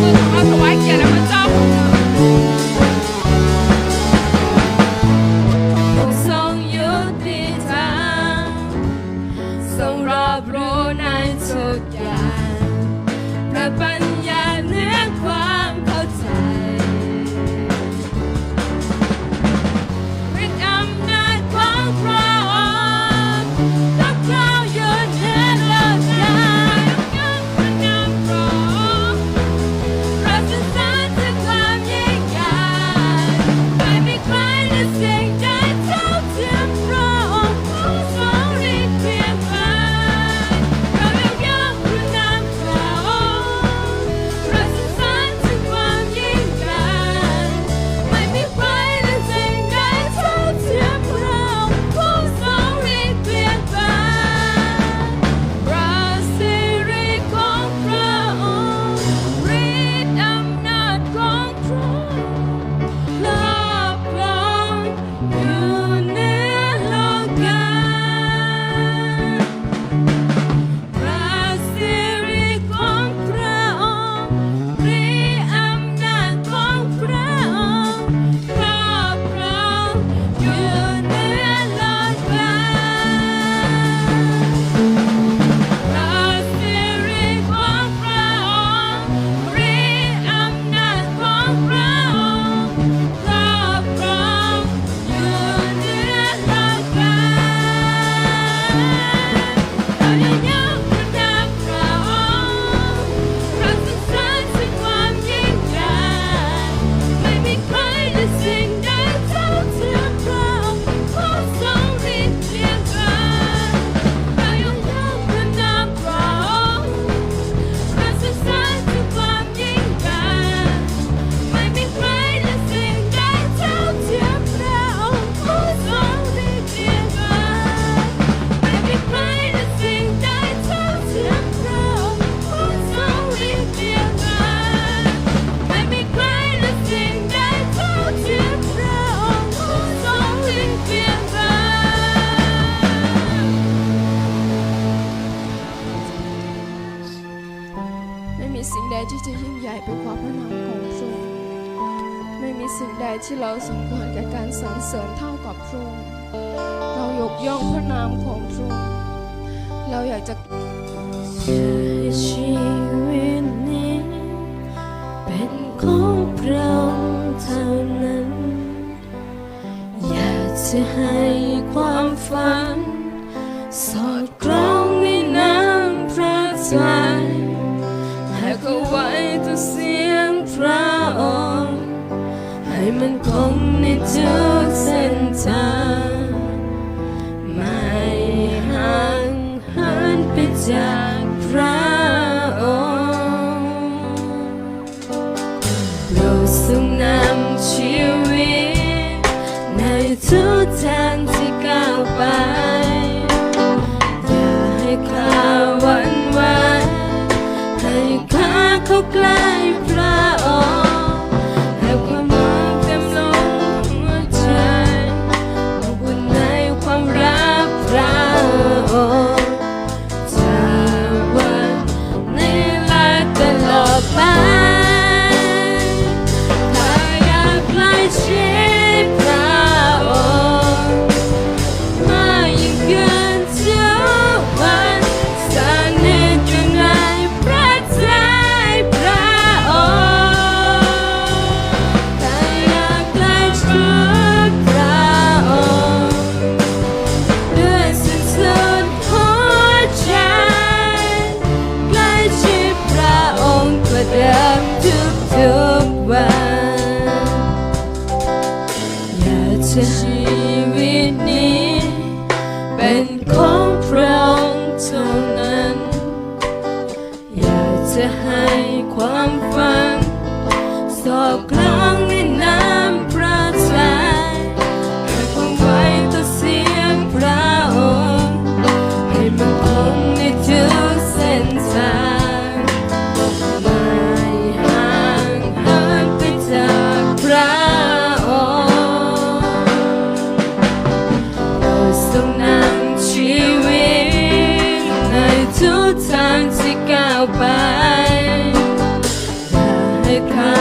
มือของเราถวายเกียรติพระเจ้าของเราทรงยุติธรรมทรงรอบรู้ในทุกอย่างพระปัญญาเหนือความเข้าใจฤทธิ์อำนาจของพระองค์ยกเราอยู่เหนือโลกใหญ่ยกพระนามพระองค์เราสรรเสริญถึงความยิ่งใหญ่ไม่มีใครและสิ่งใดเท่าเทียมพระองค์ผู้ทรงฤทธิ์เพียงใดเรายกพระนามพระองค์เราสรรเสริญถึงความยิ่งใหญ่ไม่มีใครและสิ่งใดเท่าเทียมพระองค์ผู้ทรงฤทธิ์เพียงใดพระสิริของพระองค์ฤทธิ์อำนาจของพระองค์ครอบครองอยู่เหนือโลกาพระสิริของพระองค์ฤทธิ์อำนาจของพระองค์ครอบครองอยู่เหนือโลกาพระสิริของพระองค์ฤทธิ์อำนาจของพระองค์ครอบครองอยู่เหนือโลกาเรายังยกพระนามพระองค์เราสรรเสริญถึงความยิ่งใหญ่ไม่มีใครและสิ่งใดเท่าเทียมพระองค์ผู้ทรงฤทธิ์เพียงใดเรายังยกพระนามพระองค์เราสรรเสริญถึงความยิ่งใหญ่ไม่มีใครและสิ่งใดเท่าเทียมพระองค์ผู้ทรงฤทธิ์เพียงใดไม่มีใครและสิ่งใดเท่าเทียมพระองค์ผู้ทรงฤทธิ์เพียงใดไม่มีใครและสิ่งใดเท่าเทียมพระองค์ผู้ทรงฤทธิ์เพียงใดไม่มีสิ่งใดที่จะยิ่งใหญ่ไปกว่าพระนามของพระองค์ไม่มีสิ่งใดที่เราสมควรแก่การสรรเสริญเท่ากับพระองค์เรายกย่องพระนามของพระองค์เราอยากจะให้ชีวิตนี้เป็นของพระองค์เท่านั้น อยากจะให้ความฝันสอดคล้องในน้ำพระทัยให้เขาไว้ทุกเสียงพระองค์ให้มันคงในทุกเส้นทางไม่ห่างเหินไปจากพระองค์เราทรงนำชีวิตในทุกทางที่ก้าวไปอย่าให้ข้าหวั่นไหวให้ข้าเข้าใกล้พระองค์ให้ความรักเต็มล้นหัวใจอบอุ่นในความรักพระองค์จากวันนี้และตลอดไปถ้าอยากใกล้ชิดพระองค์มายิ่งเกินทุกวันสนิทอยู่ในพระทัยพระองค์ถ้าอยากใกล้ชิดพระองค์ด้วยสุดหัวใจใกล้ชิดพระองค์กว่าเดิมทุกวันอยากจะชีวิตนี้เป็นของพระองค์เท่านั้น อยากจะให้ความฝันสอบคล้องในน้ำพระทัยให้คงไว้ต่อเสียงพระองค์ให้มันคงในทุกเส้นทางไม่ห่างเหินไปจากพระองค์เราทรงนำชีวิตในทุกทางที่ก้าวไปอย่า the kind